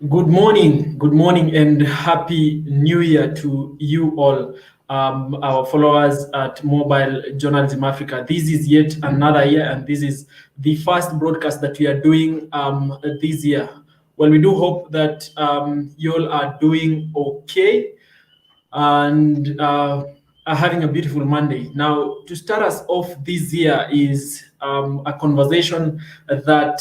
Good morning, and happy New Year to you all, our followers at Mobile Journalism Africa. This is yet another year, and this is the first broadcast that we are doing this year. Well, we do hope that you all are doing okay and are having a beautiful Monday. Now, to start us off this year is a conversation that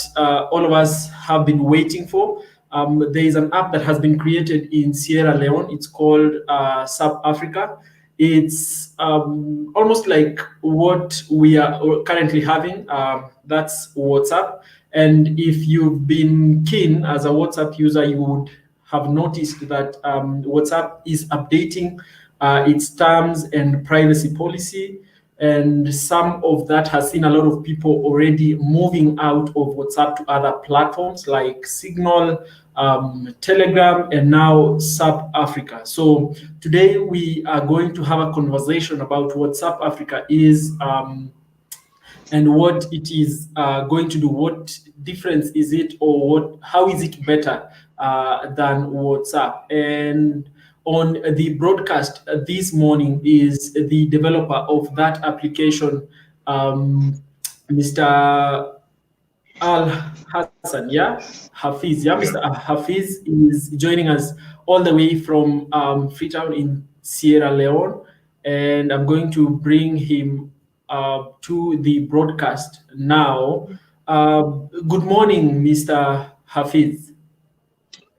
all of us have been waiting for. There is an app that has been created in Sierra Leone. It's called SupAfrica. It's almost like what we are currently having. That's WhatsApp. And if you've been keen as a WhatsApp user, you would have noticed that WhatsApp is updating its terms and privacy policy. And some of that has seen a lot of people already moving out of WhatsApp to other platforms like Signal, Telegram, and now SupAfrica. So today we are going to have a conversation about what SupAfrica is, and what it is going to do. What difference is it, or how is it better than WhatsApp? And on the broadcast this morning is the developer of that application, Mr. Al Hassan, yeah, Hafiz, yeah, Yeah. Mr. Hafiz is joining us all the way from Freetown in Sierra Leone, and I'm going to bring him to the broadcast now. Good morning, Mr. Hafiz.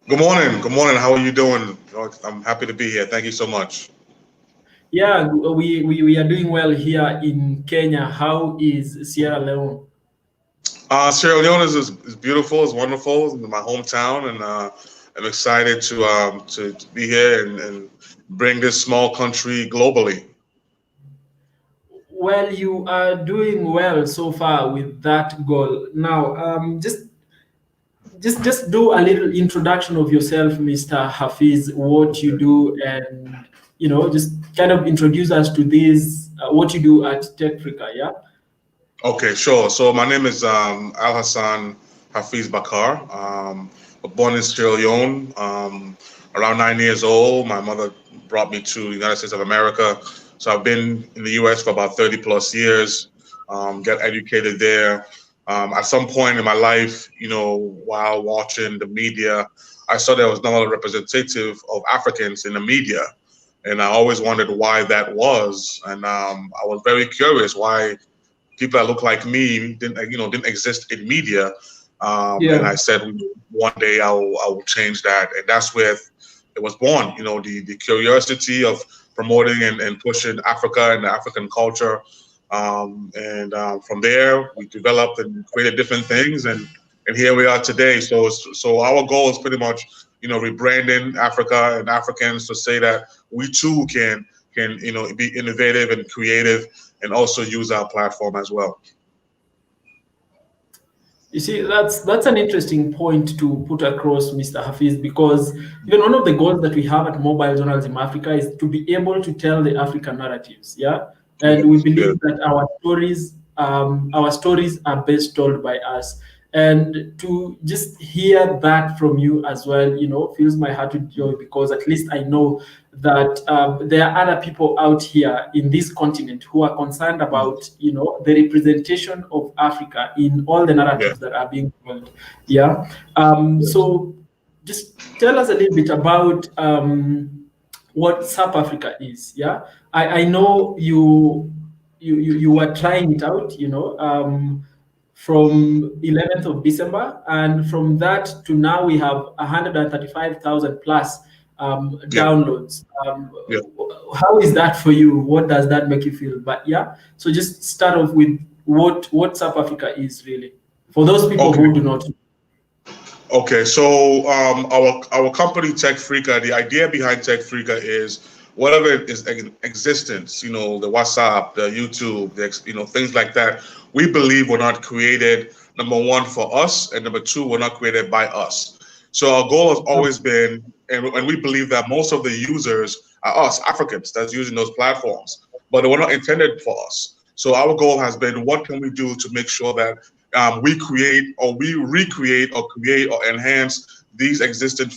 Good morning. Good morning. How are you doing? I'm happy to be here. Thank you so much. Yeah, we are doing well here in Kenya. How is Sierra Leone? Sierra Leone is beautiful. It's wonderful. It's my hometown, and I'm excited to be here and bring this small country globally. Well, you are doing well so far with that goal. Now, just do a little introduction of yourself, Mr. Hafiz, what you do, and just kind of introduce us to this, what you do at Techfrica, yeah? Okay, sure. So my name is Al Hassan Hafiz Bakar. Born in Sierra Leone, around 9 years old. My mother brought me to the United States of America. So I've been in the U.S. for about 30 plus years. Got educated there. At some point in my life, while watching the media, I saw there was not a representative of Africans in the media, and I always wondered why that was. And I was very curious why people that look like me didn't exist in media. And Yeah. I said one day I will change that, and that's where it was born. The curiosity of promoting and pushing Africa and the African culture, and from there we developed and created different things, and here we are today. So our goal is pretty much rebranding Africa and Africans to say that we too can be innovative and creative and also use our platform as well. You see, that's an interesting point to put across, Mr. Hafiz, because even one of the goals that we have at Mobile Journalism Africa is to be able to tell the African narratives, yeah. And we Yes, yes, believe that our stories are best told by us. And to just hear that from you as well, fills my heart with joy, because at least I know that there are other people out here in this continent who are concerned about, the representation of Africa in all the yes, narratives that are being told. Yeah. yes. So just tell us a little bit about what South Africa is. Yeah. I know you were trying it out, from 11th of December, and from that to now we have 135,000 plus Yeah, downloads. yeah. How is that for you? What does that make you feel? But yeah, so just start off with what South Africa is really, for those people Okay. who do not. Okay, so our company Techfrica, the idea behind Techfrica is whatever is in existence, the WhatsApp, the YouTube, things like that. We believe were not created, number one, for us, and number two, were not created by us. So our goal has always been, and we believe that most of the users are us, Africans, that's using those platforms, but they were not intended for us. So our goal has been, what can we do to make sure that we create or we recreate or create or enhance these existing,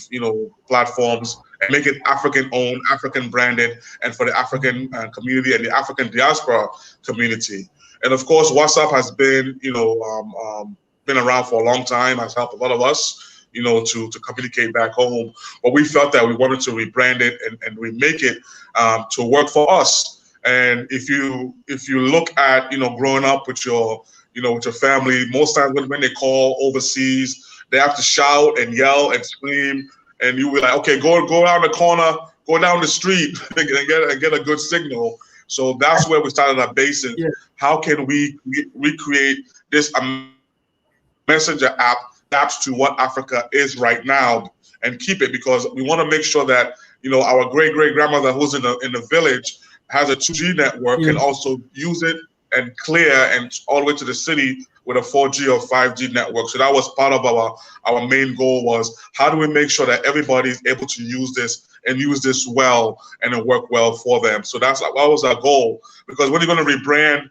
platforms and make it African owned, African branded, and for the African community and the African diaspora community. And of course, WhatsApp has been, been around for a long time, has helped a lot of us, to communicate back home. But we felt that we wanted to rebrand it and remake it to work for us. And if you look at, growing up with your, with your family, most times when they call overseas, they have to shout and yell and scream, and you were like, okay, go around the corner, go down the street and get a good signal. So that's where we started our basis. Yeah. How can we recreate this messenger app adapts to what Africa is right now and keep it, because we want to make sure that our great grandmother who's in the village has a 2G network Yeah. can also use it and clear and all the way to the city with a 4G or 5G network. So that was part of our main goal, was how do we make sure that everybody is able to use this and use this well and it work well for them. So that was our goal, because when you're going to rebrand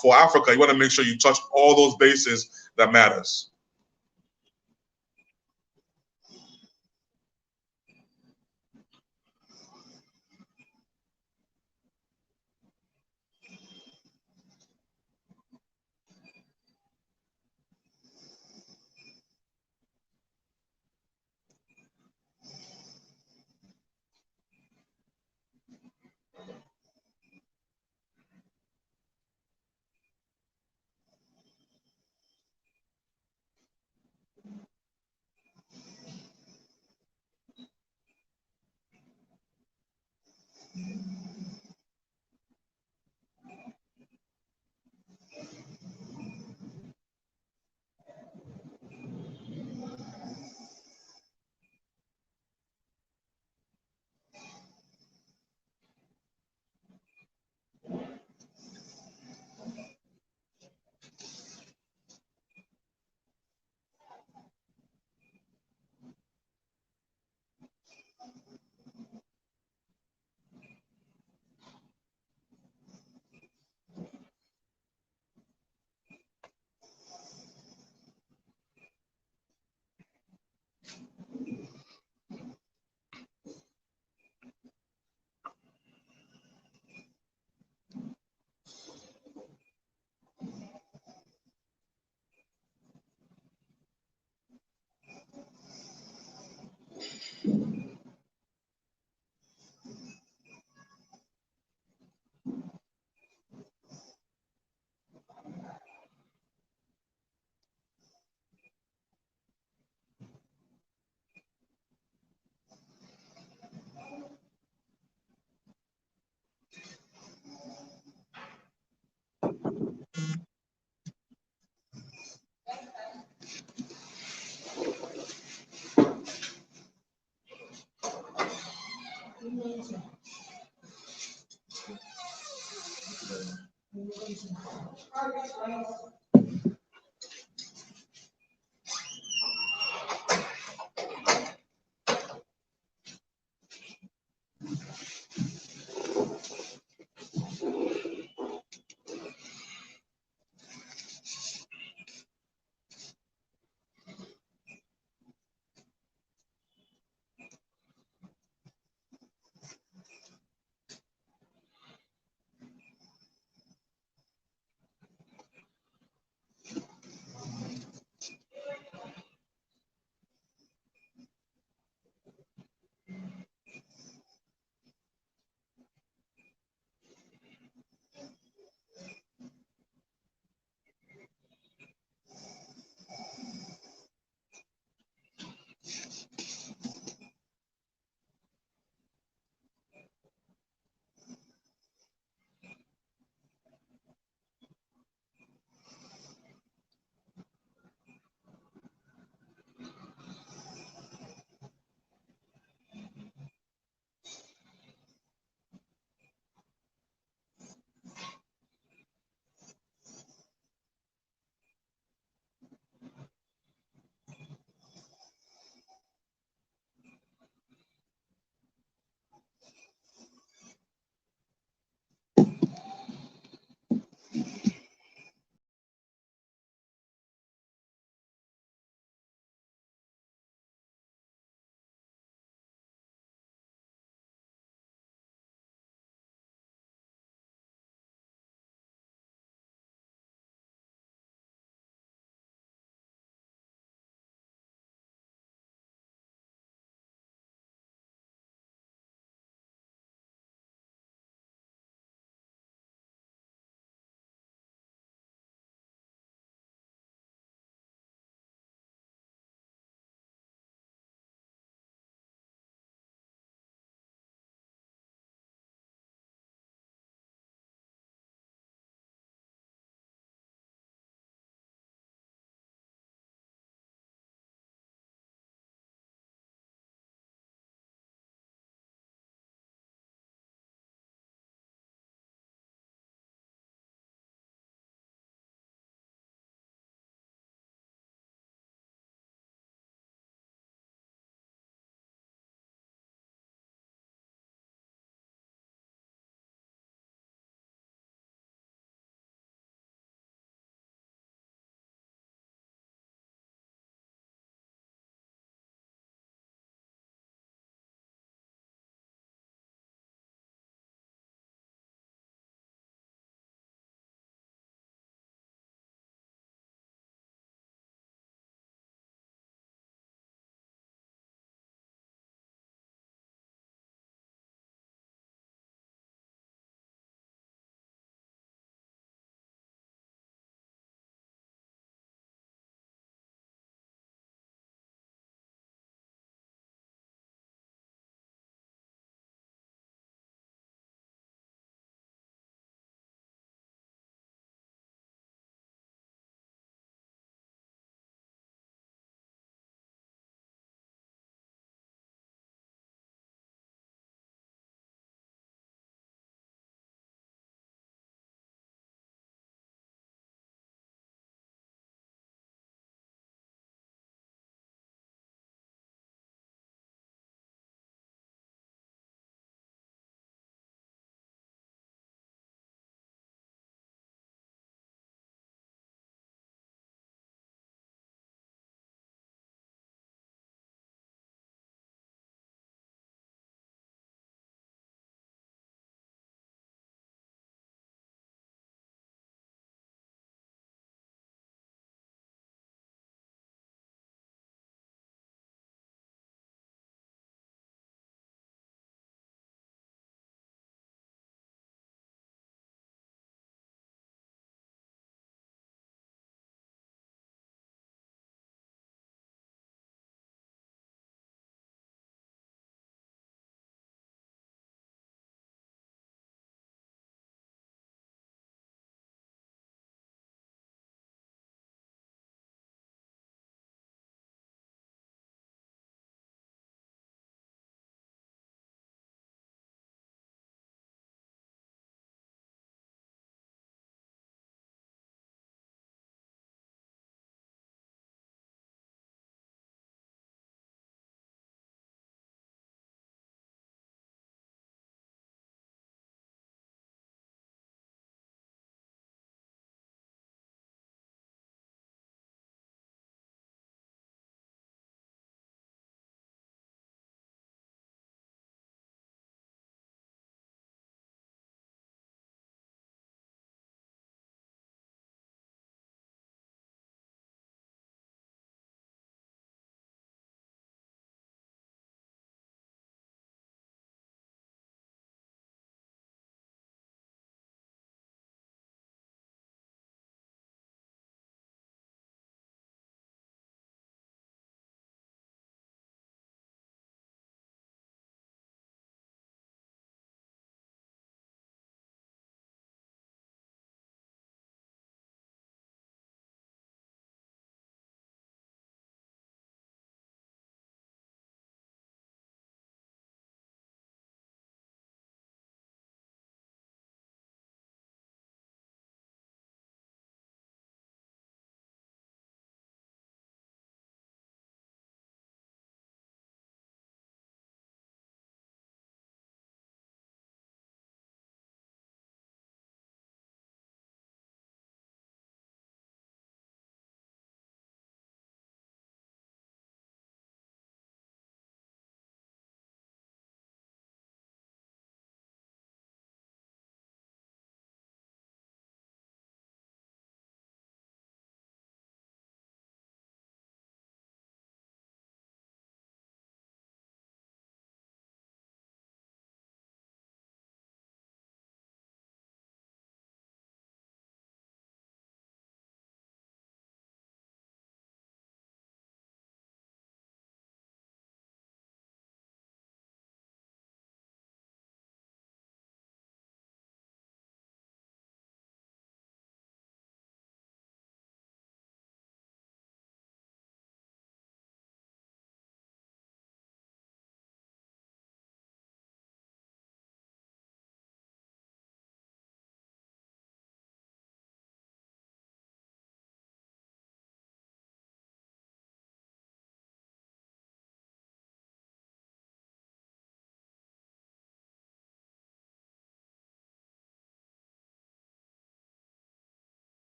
for Africa, you want to make sure you touch all those bases that matters.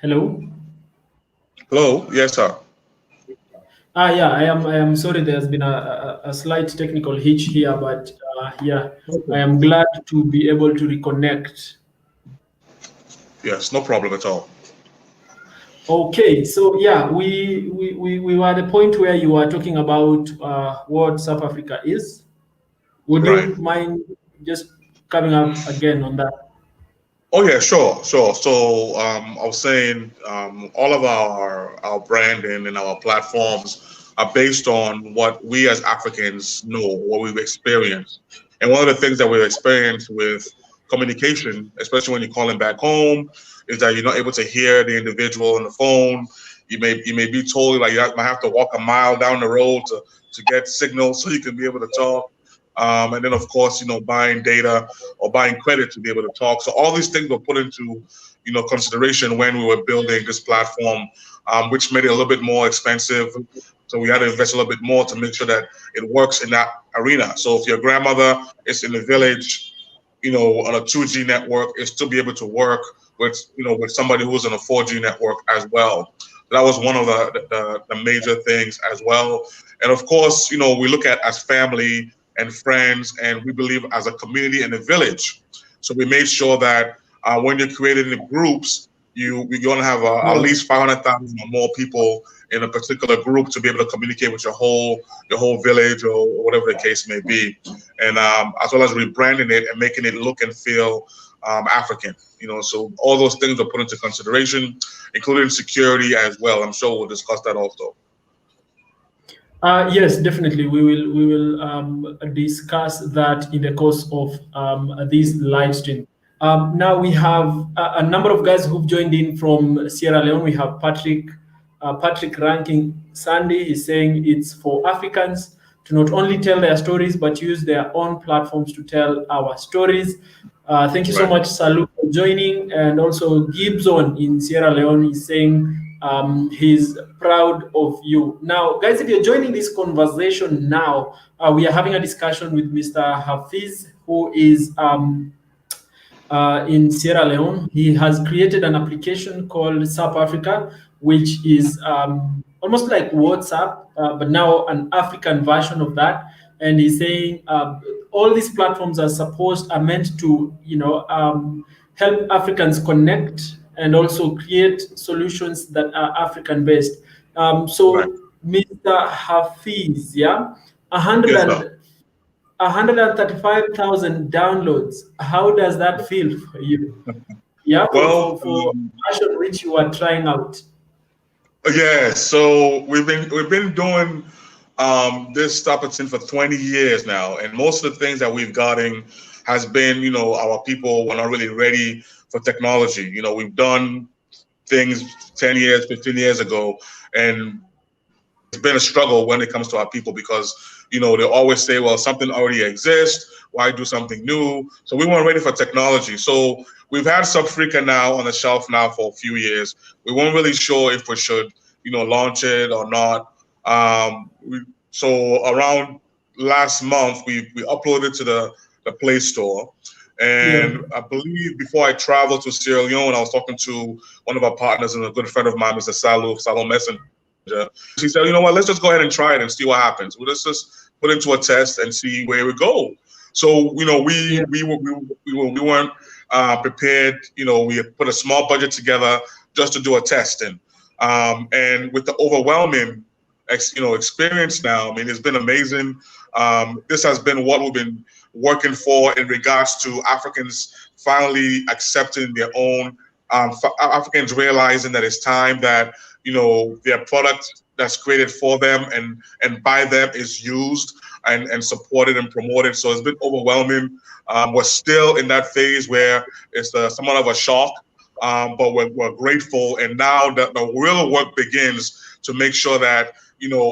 Hello. Hello. Yes, sir. Yeah, I am sorry. There's been a slight technical hitch here, but yeah, I Okay. am glad to be able to reconnect. Yes, no problem at all. Okay, so yeah, we were at the point where you were talking about what SupAfrica is. Would Right. you mind just coming up again on that? Oh yeah, sure, sure. So I was saying all of our branding and our platforms are based on what we as Africans know, what we've experienced. And one of the things that we've experienced with communication, especially when you're calling back home, is that you're not able to hear the individual on the phone. You may be told like might have to walk a mile down the road to get signal so you can be able to talk. And then of course, buying data or buying credit to be able to talk. So all these things were put into, consideration when we were building this platform, which made it a little bit more expensive. So we had to invest a little bit more to make sure that it works in that arena. So if your grandmother is in the village, on a 2G network, is to be able to work with somebody who's on a 4G network as well. That was one of the major things as well. And of course, we look at as family and friends, and we believe as a community in the village. So we made sure that when you're creating the groups, we're going to have at Yeah. least 500,000 or more people in a particular group to be able to communicate with your whole village or whatever the case may be, and as well as rebranding it and making it look and feel African. So all those things are put into consideration, including security as well. I'm sure we'll discuss that also. Yes, definitely. We will discuss that in the course of this live stream. Now we have a number of guys who've joined in from Sierra Leone. We have Patrick Ranking Sandy. He's saying it's for Africans to not only tell their stories but use their own platforms to tell our stories. Thank you so Right. much, Salu, for joining. And also Gibson in Sierra Leone is saying he's proud of you. Now, guys, if you're joining this conversation now, we are having a discussion with Mr. Hafiz, who is in Sierra Leone. He has created an application called SupAfrica, which is almost like WhatsApp, but now an African version of that. And he's saying all these platforms are meant to, help Africans connect and also create solutions that are African based. Right. So, Mr. Hafiz, yeah, a hundred Yes, sir. and 135,000 downloads. How does that feel for you? Yeah, Well, for version which you are trying out. yeah. So we've been doing this type of thing for 20 years now, and most of the things that we've gotten has been, our people were not really ready for technology. We've done things 10 years, 15 years ago, and it's been a struggle when it comes to our people because they always say, well, something already exists, why do something new? So we weren't ready for technology. So we've had Supfrica now on the shelf now for a few years. We weren't really sure if we should launch it or not. So around last month we uploaded to the Play Store. Yeah. And I believe before I traveled to Sierra Leone, I was talking to one of our partners and a good friend of mine, Mr. Salo Messenger. He said, you know what, let's just go ahead and try it and see what happens. Well, let's just put into a test and see where we go. So, Yeah. we weren't prepared. We had put a small budget together just to do a testing. And with the overwhelming, experience now, I mean, it's been amazing. This has been what we've been working for in regards to Africans finally accepting their own, Africans realizing that it's time that their product that's created for them and by them is used and supported and promoted. So it's been overwhelming. We're still in that phase where it's somewhat of a shock, but we're grateful. And now the real work begins to make sure that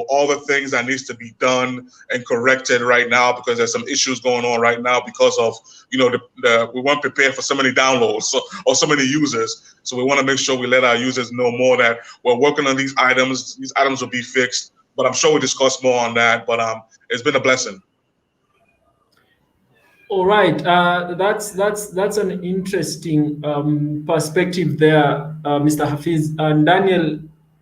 all the things that needs to be done and corrected right now, because there's some issues going on right now because of we weren't prepared for so many downloads or so many users. So we want to make sure we let our users know more that we're working on these items. These items will be fixed, but I'm sure we'll discuss more on that. But it's been a blessing. All right, that's an interesting perspective there, Mr. Hafiz. And Daniel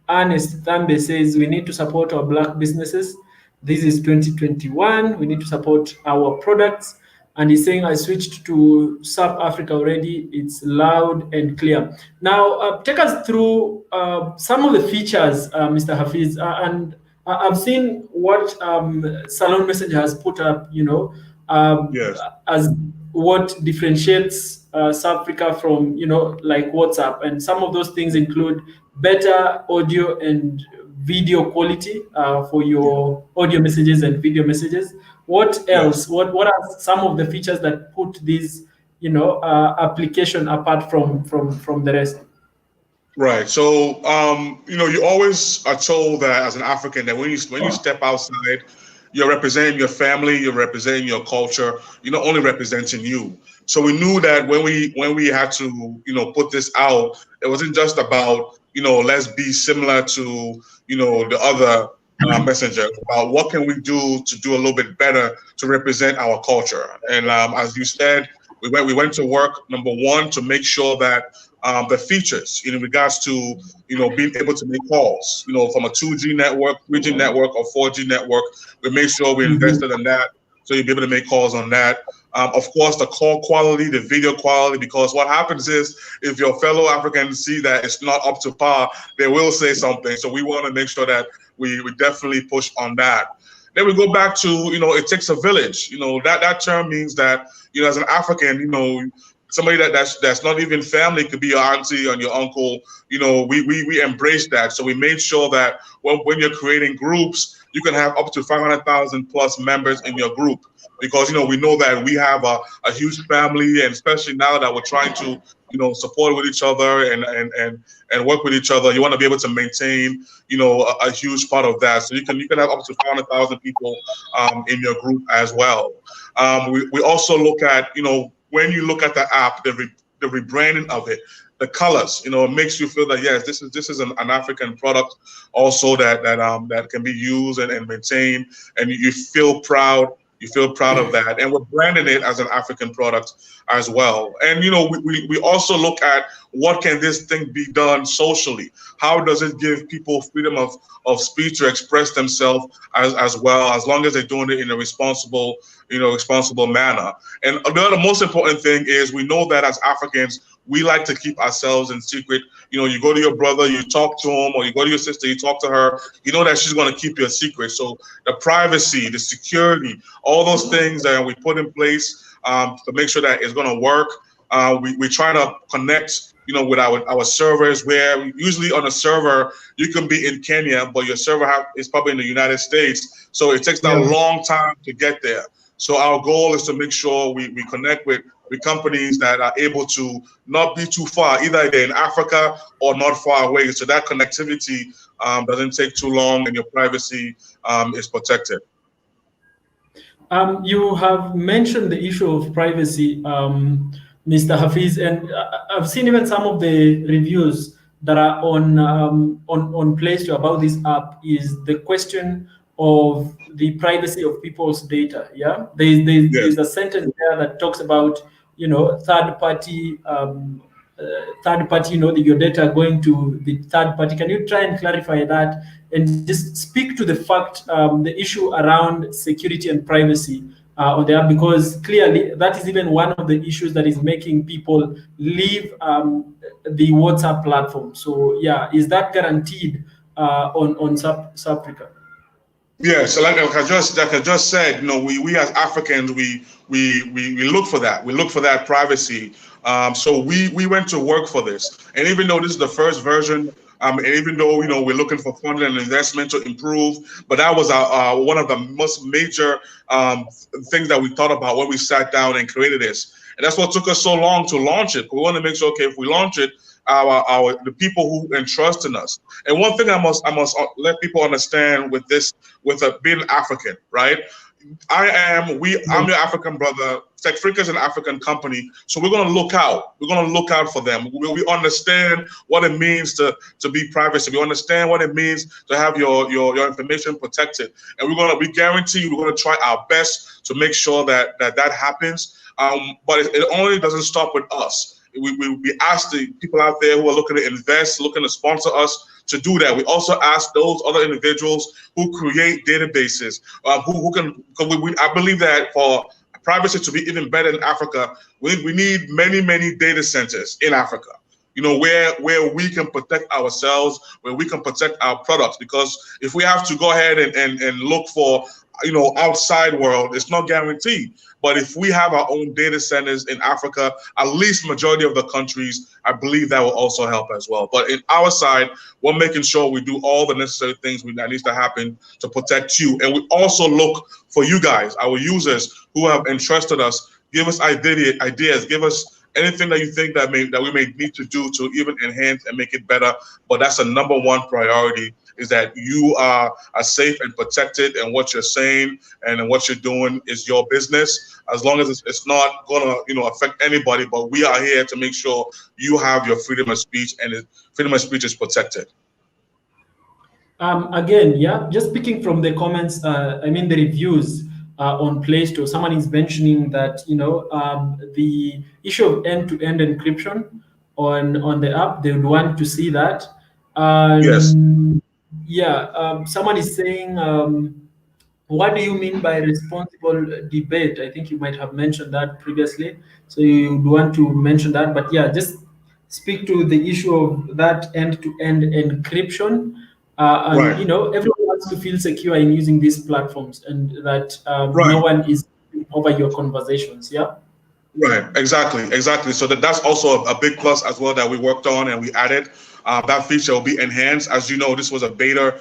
Ernest Thambe says we need to support our black businesses. This is 2021. We need to support our products. And he's saying I switched to SupAfrica already. It's loud and clear. Now, take us through some of the features, Mr. Hafiz, and I've seen what Salon Messenger has put up. Yes. As what differentiates Supfrica from, like WhatsApp. And some of those things include better audio and video quality for your audio messages and video messages. What Yes. else? What are some of the features that put this, application apart from the rest? Right. So, you always are told that as an African that when you step outside, you're representing your family, you're representing your culture. You're not only representing you. So we knew that when we had to put this out, it wasn't just about let's be similar to the other messenger. About what can we do to do a little bit better to represent our culture. And as you said, we went to work, number one, to make sure that the features in regards to being able to make calls from a 2G network, 3G network, or 4G network. We made sure we invested in that, so you'll be able to make calls on that. Of course, the call quality, the video quality, because what happens is if your fellow Africans see that it's not up to par, they will say something. So we want to make sure that we definitely push on that. Then we go back to, it takes a village. That term means that, as an African, somebody that's not even family, could be your auntie and your uncle. We embrace that. So we made sure that when you're creating groups, you can have up to 500,000 plus members in your group, because we know that we have a huge family, and especially now that we're trying to support with each other and work with each other, you want to be able to maintain a huge part of that. So you can have up to 500,000 people in your group as well. We also look at when you look at the app, the rebranding of it, the colors, it makes you feel that yes, this is an African product also that can be used and maintained, and you feel proud. You feel proud of that, and we're branding it as an African product as well. And we also look at what can this thing be done socially. How does it give people freedom of speech to express themselves as well, as long as they're doing it in a responsible manner. And the most important thing is we know that as Africans, we like to keep ourselves in secret. You go to your brother, you talk to him, or you go to your sister, you talk to her, you know that she's going to keep your secret. So the privacy, the security, all those things that we put in place to make sure that it's going to work. We try to connect, with our servers, where usually on a server, you can be in Kenya, but your server is probably in the United States. So it takes a long time to get there. So our goal is to make sure we connect with companies that are able to not be too far, either they're in Africa or not far away. So that connectivity doesn't take too long, and your privacy is protected. You have mentioned the issue of privacy, Mr. Hafiz, and I've seen even some of the reviews that are on Play Store about this app is the question of the privacy of people's data. Yeah, there's a sentence there that talks about third party. Your data going to the third party. Can you try and clarify that and just speak to the fact, the issue around security and privacy on the app? Because clearly that is even one of the issues that is making people leave the WhatsApp platform. So yeah, is that guaranteed on Supfrica? Yeah, so like I just said, we as Africans, we look for that. We look for that privacy. So we went to work for this, and even though this is the first version, and even though we're looking for funding and investment to improve, but that was one of the most major things that we thought about when we sat down and created this, and that's what took us so long to launch it. We want to make sure, okay, if we launch it, the people who entrust in us. And one thing I must let people understand with this, with being African, right? I'm your African brother. Techfrica is an African company, so we're going to look out. We're going to look out for them. We understand what it means to be privacy. We understand what it means to have your information protected, and we guarantee you we're going to try our best to make sure that happens. But it only doesn't stop with us. We ask the people out there who are looking to invest, looking to sponsor us, to do that. We also ask those other individuals who create databases, who can. I believe that for privacy to be even better in Africa, we need many data centers in Africa. Where we can protect ourselves, where we can protect our products. Because if we have to go ahead and look for outside world, it's not guaranteed. But if we have our own data centers in Africa, at least majority of the countries, I believe that will also help as well. But in our side, we're making sure we do all the necessary things that needs to happen to protect you. And we also look for you guys, our users who have entrusted us. Give us ideas, give us anything that you think that we may need to do to even enhance and make it better. But that's a #1 priority, is that you are safe and protected, and what you're saying and what you're doing is your business, as long as it's not gonna affect anybody. But we are here to make sure you have your freedom of speech, and freedom of speech is protected. Again, yeah, just picking from the comments, I mean the reviews on Play Store, someone is mentioning that the issue of end-to-end encryption on the app, they would want to see that. Yes. Yeah, someone is saying, what do you mean by responsible debate? I think you might have mentioned that previously, so you would want to mention that. But yeah, just speak to the issue of that end-to-end encryption. And Right. Everyone wants to feel secure in using these platforms, and that Right. no one is over your conversations. Yeah. Right, exactly. So that's also a big plus as well that we worked on and we added. That feature will be enhanced. As you know, this was a beta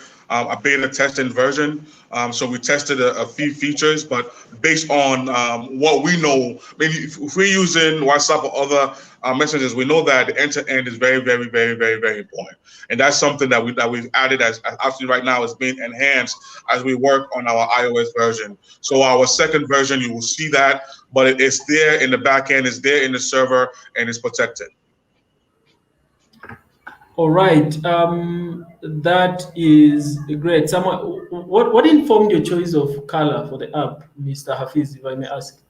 testing version. So we tested a few features, but based on what we know, maybe if we're using WhatsApp or other messages, we know that the end-to-end is very important. And that's something that we've added as actually right now is being enhanced as we work on our iOS version. So our second version, you will see that, but it's there in the back end, it's there in the server, and it's protected. All right, that is great. Someone, what informed your choice of color for the app, Mr. Hafiz, if I may ask?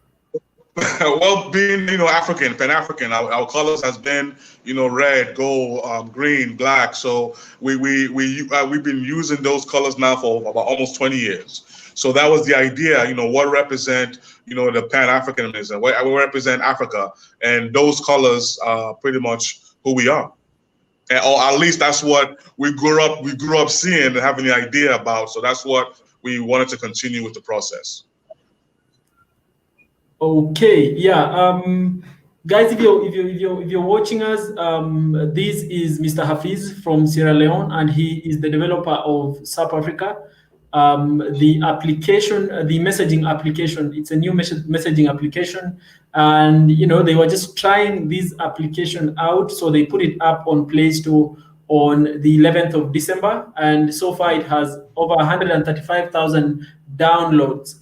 Well, being African, Pan-African, our colors has been red, gold, green, black. So we've been using those colors now for about almost 20 years. So that was the idea. What represent the Pan-Africanism, what we represent Africa, and those colors are pretty much who we are. Or at least that's what we grew up seeing and having the idea about. So that's what we wanted to continue with the process. Okay, yeah, guys, if you're watching us, this is Mr. Hafiz from Sierra Leone, and he is the developer of SupAfrica. The application, the messaging application, it's a new messaging application, and they were just trying this application out, so they put it up on Play Store on the 11th of December, and so far it has over 135,000 downloads.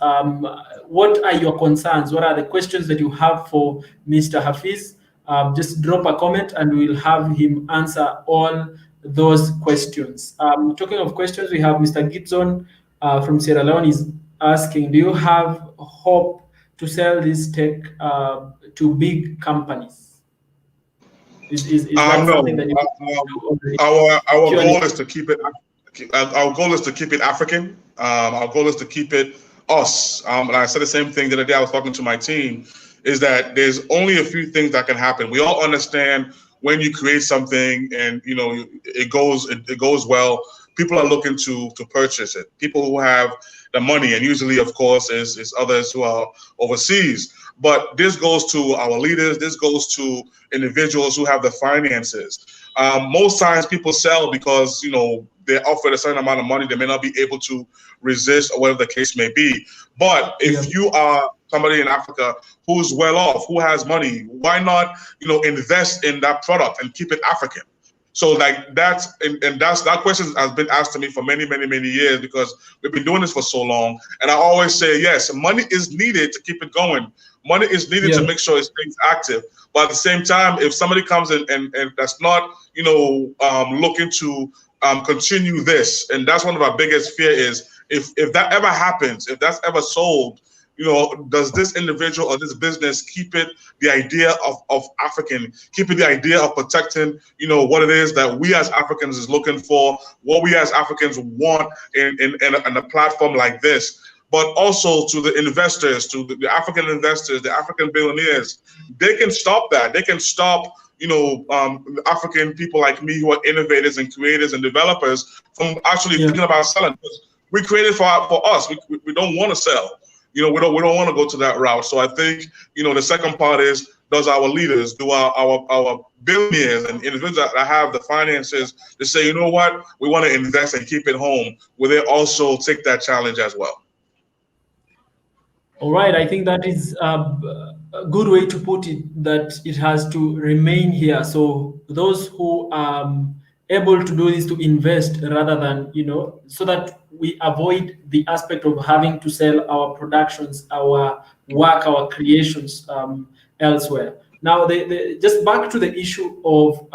What are your concerns? What are the questions that you have for Mr. Hafiz? Just drop a comment and we'll have him answer all those questions. Talking of questions, we have Mr. Gibson from Sierra Leone is asking, do you have hope to sell this tech to big companies? Is that something that our goal is to keep it. Our goal is to keep it African. Our goal is to keep it us. And I said the same thing the other day. I was talking to my team. Is that there's only a few things that can happen. We all understand when you create something and it goes well. People are looking to purchase it. People who have the money, and usually, of course, is others who are overseas. But this goes to our leaders. This goes to individuals who have the finances. Most times, people sell because they're offered a certain amount of money. They may not be able to resist, or whatever the case may be. But if you are somebody in Africa who's well off, who has money, why not invest in that product and keep it African? So like that question has been asked to me for many, many, many years because we've been doing this for so long. And I always say, yes, money is needed to keep it going. Money is needed to make sure it stays active. But at the same time, if somebody comes in and that's not, looking to continue this, and that's one of our biggest fear is if that ever happens, if that's ever sold, does this individual or this business keep it the idea of African, keep it the idea of protecting, what it is that we as Africans is looking for, what we as Africans want in a platform like this. But also to the investors, to the African investors, the African billionaires, they can stop that. They can stop, African people like me who are innovators and creators and developers from actually thinking about selling. We created for us. We don't want to sell. We don't want to go to that route. So I think, the second part is, does our leaders, do our billionaires and individuals that have the finances to say, you know what, we want to invest and keep it home, will they also take that challenge as well? All right, I think that is a good way to put it, that it has to remain here. So those who are able to do this, to invest rather than, so that we avoid the aspect of having to sell our productions, our work, our creations elsewhere. Now, just back to the issue of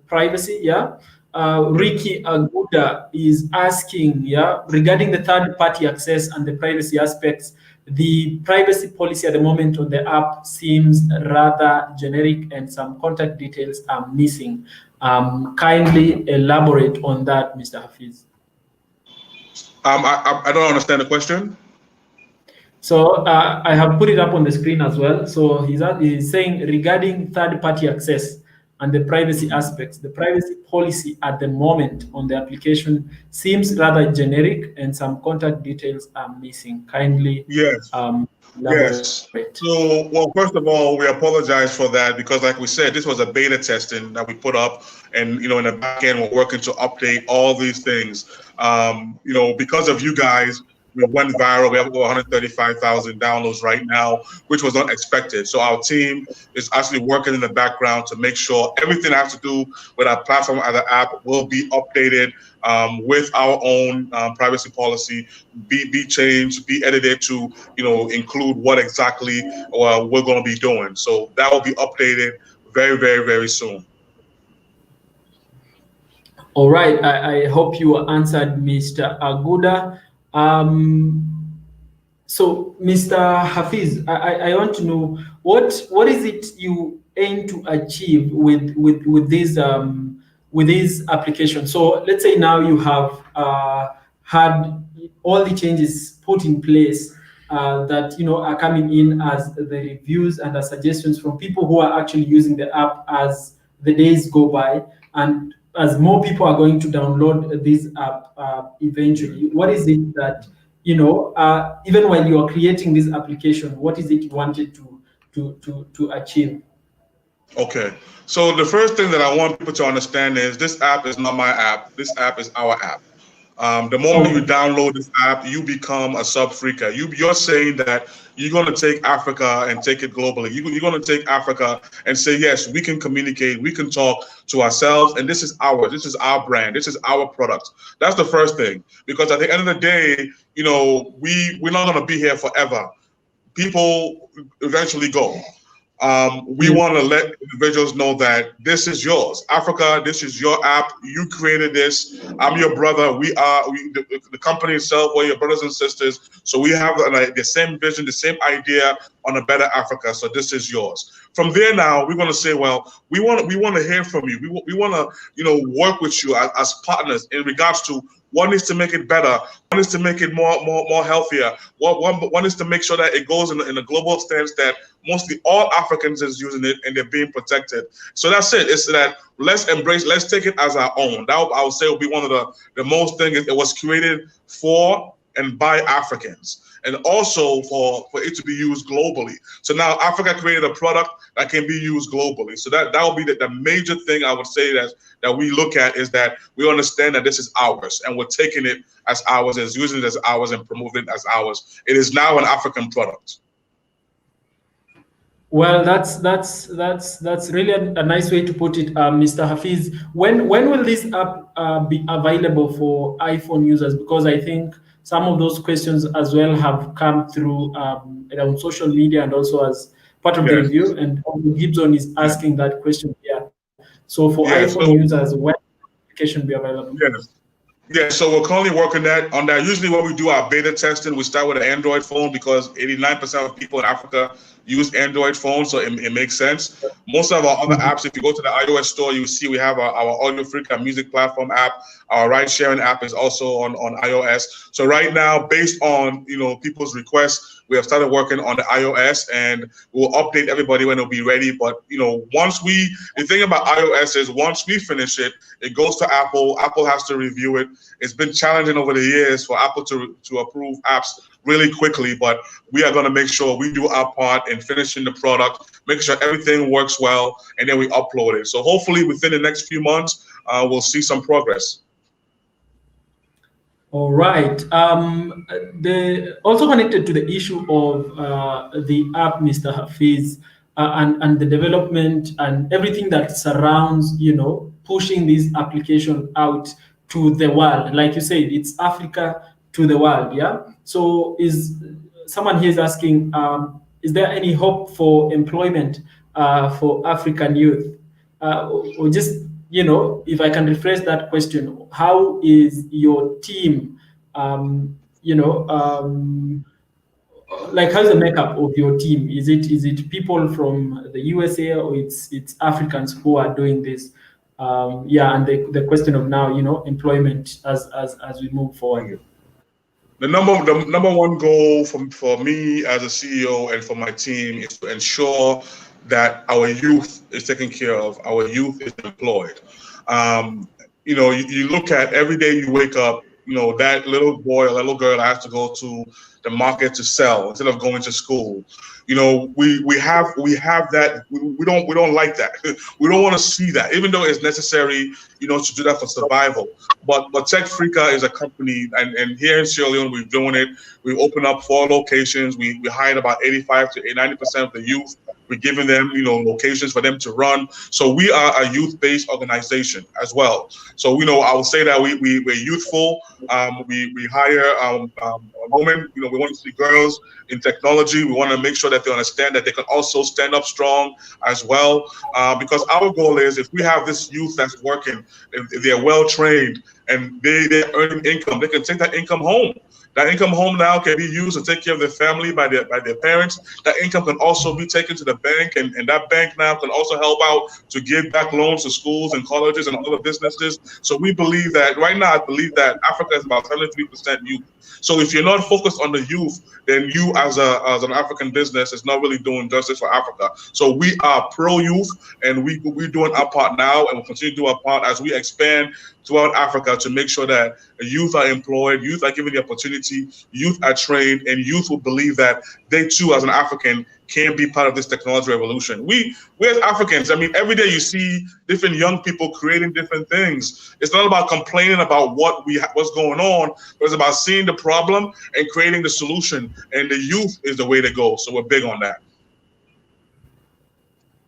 privacy, Ricky Aguda is asking, regarding the third-party access and the privacy aspects. The privacy policy at the moment on the app seems rather generic and some contact details are missing. Kindly elaborate on that, Mr. Hafiz. I don't understand the question. So I have put it up on the screen as well. So he's saying regarding third-party access and the privacy aspects, the privacy policy at the moment on the application seems rather generic and some contact details are missing. Kindly elaborate. Yes. So, well, first of all, we apologize for that because, like we said, this was a beta testing that we put up, and in the back end, we're working to update all these things. Because of you guys, we went viral. We have over 135,000 downloads right now, which was not expected. So our team is actually working in the background to make sure everything that has to do with our platform and the app will be updated with our own privacy policy, be changed, be edited to include what exactly we're going to be doing. So that will be updated very, very, very soon. All right. I hope you answered Mr. Aguda. So, Mr. Hafiz, I want to know what is it you aim to achieve with this application? So, let's say now you have had all the changes put in place that are coming in as the reviews and the suggestions from people who are actually using the app as the days go by, and as more people are going to download this app eventually. What is it that, even while you are creating this application, what is it you wanted to achieve? Okay, so the first thing that I want people to understand is this app is not my app. This app is our app. The moment you download this app, you become a Supfrica. You're saying that you're going to take Africa and take it globally. You're going to take Africa and say, yes, we can communicate, we can talk to ourselves, and this is ours. This is our brand. This is our product. That's the first thing. Because at the end of the day, we're not going to be here forever. People eventually go. We want to let individuals know that this is yours. Africa, this is your app. You created this. I'm your brother. The company itself, we're your brothers and sisters. So we have the same vision, the same idea on a better Africa. So this is yours. From there now, we're going to say, well, we want to hear from you. We want to, work with you as partners in regards to what needs to make it better, what needs to make it more healthier, what needs to make sure that it goes in a global stance that mostly all Africans is using it and they're being protected. So that's it. It's that let's take it as our own. That I would say will be one of the most things. It was created for and by Africans, and also for it to be used globally. So now Africa created a product that can be used globally. So that will be the major thing I would say that we look at, is that we understand that this is ours and we're taking it as ours, as using it as ours and promoting it as ours. It is now an African product. Well, that's really a nice way to put it, Mr. Hafiz. When will this app be available for iPhone users? Because I think some of those questions as well have come through on social media and also as part of the Yes. review. And Gibson is Yeah. asking that question here. So for Yeah. iPhone So users, when will the application be available? yes. Yeah, so we're currently working on that. Usually when we do our beta testing, we start with an Android phone because 89% of people in Africa use Android phones, so it makes sense. Most of our other Mhm. apps, if you go to the iOS store, you see we have our Audiofreaka music platform app. Our ride sharing app is also on iOS. So right now, based on people's requests, we have started working on the iOS, and we'll update everybody when it'll be ready. But the thing about iOS is once we finish it, it goes to Apple. Apple has to review it. It's been challenging over the years for Apple to approve apps really quickly, but we are going to make sure we do our part in finishing the product, make sure everything works well, and then we upload it. So hopefully within the next few months, we'll see some progress. All right. The also connected to the issue of the app, Mr. Hafiz, and the development and everything that surrounds, pushing this application out to the world. Like you said, it's Africa to the world. Yeah. So is someone here is asking, is there any hope for employment for African youth? Or just if I can rephrase that question, how is your team, like how's the makeup of your team? Is it people from the USA or it's Africans who are doing this? Yeah, and the question of now, employment as we move forward. The number one goal for me as a CEO and for my team is to ensure that our youth is taken care of, our youth is employed. You look at every day you wake up, that little boy or little girl has to go to the market to sell instead of going to school. We have that. We don't like that. We don't want to see that, even though it's necessary, to do that for survival. But Techfrica is a company, and here in Sierra Leone, we're doing it. We've opened up 4 locations. We hired about 85 to 90% of the youth. We're giving them, locations for them to run. So we are a youth-based organization as well. So, I would say that we're youthful. We hire women. We want to see girls in technology. We want to make sure that they understand that they can also stand up strong as well. Because our goal is, if we have this youth that's working, if they're well trained and they're earning income, they can take that income home. That income home now can be used to take care of their family by their parents. That income can also be taken to the bank, and that bank now can also help out to give back loans to schools and colleges and other businesses. So we believe that right now, I believe that Africa is about 73% youth. So if you're not focused on the youth, then you as an African business is not really doing justice for Africa. So we are pro-youth, and we're doing our part now, and we'll continue to do our part as we expand throughout Africa to make sure that youth are employed, youth are given the opportunity, youth are trained, and youth will believe that they too, as an African, can be part of this technology revolution. We as Africans, every day you see different young people creating different things. It's not about complaining about what's going on, but it's about seeing the problem and creating the solution. And the youth is the way to go. So we're big on that.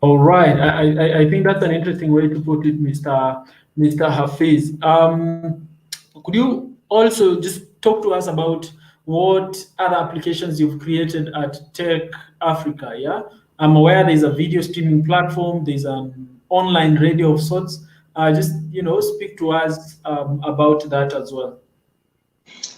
All right. I think that's an interesting way to put it, Mr. Hafiz. Could you also just talk to us about what other applications you've created at Techfrica? Yeah, I'm aware there's a video streaming platform, there's an online radio of sorts. Just speak to us about that as well.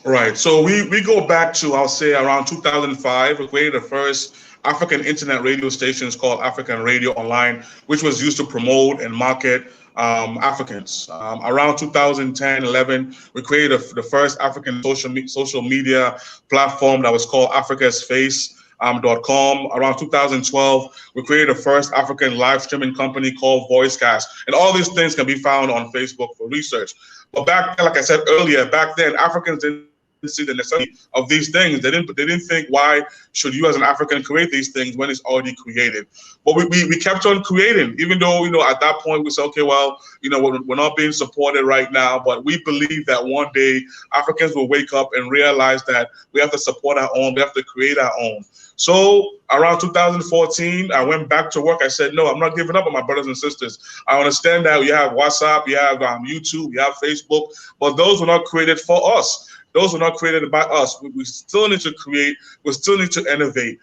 Right. So we go back to, I'll say, around 2005. We created the first African internet radio stations called African Radio Online, which was used to promote and market Africans. Around 2010, 11, we created the first African social media platform that was called Africa's Face.com. Around 2012, we created the first African live streaming company called VoiceCast. And all these things can be found on Facebook for research. But back then, like I said earlier, back then, Africans didn't see the necessity of these things. They didn't think, why should you as an African create these things when it's already created? But we kept on creating, even though, at that point we said, okay, well, we're not being supported right now, but we believe that one day Africans will wake up and realize that we have to support our own, we have to create our own. So around 2014, I went back to work. I said, no, I'm not giving up on my brothers and sisters. I understand that you have WhatsApp, you have YouTube, you have Facebook, but those were not created for us. Those were not created by us. We still need to create. We still need to innovate.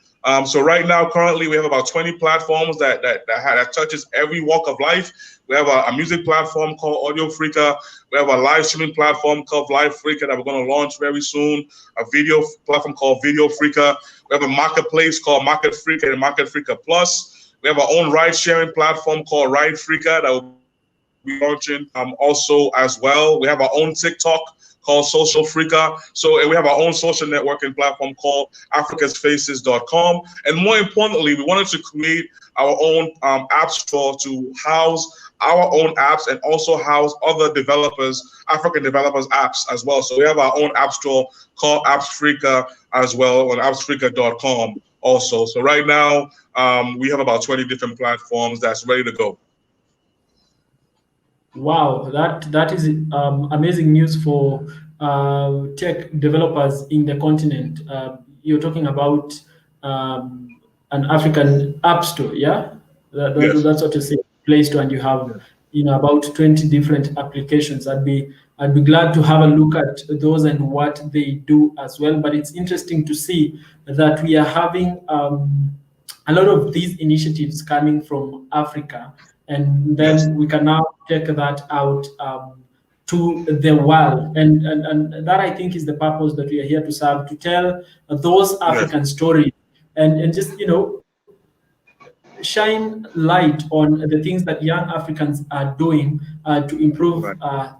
So right now, currently, we have about 20 platforms that touches every walk of life. We have a music platform called Audiofrica. We have a live streaming platform called Livefrica that we're going to launch very soon. A video platform called Videofrica. We have a marketplace called MarketFrica and MarketFrica Plus. We have our own ride-sharing platform called RideFrica that will be launching also as well. We have our own TikTok called SocialFrica. So we have our own social networking platform called africasfaces.com. And more importantly, we wanted to create our own app store to house our own apps and also house other developers, African developers' apps as well. So we have our own app store called Supfrica as well on supfrica.com also. So right now, we have about 20 different platforms that's ready to go. Wow, that is amazing news for tech developers in the continent. You're talking about an African app store, yeah? Yes. That's what you say, Play Store, and you have about 20 different applications. I'd be glad to have a look at those and what they do as well. But it's interesting to see that we are having a lot of these initiatives coming from Africa. And then we can now take that out to the world. And that, I think, is the purpose that we are here to serve, to tell those African stories and just, shine light on the things that young Africans are doing to improve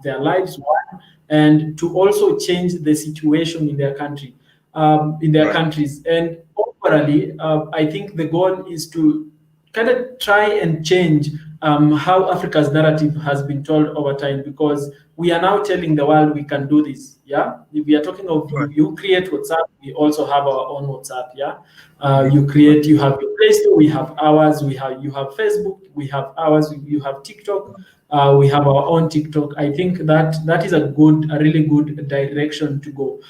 their lives, one, and to also change the situation in their country, in their countries. And overally, I think the goal is to kind of try and change how Africa's narrative has been told over time, because we are now telling the world we can do this. Yeah, if we are talking of you create WhatsApp, we also have our own WhatsApp. Yeah, you have your Play Store, we have ours. You have Facebook, we have ours. You have TikTok, we have our own TikTok. I think that is a really good direction to go.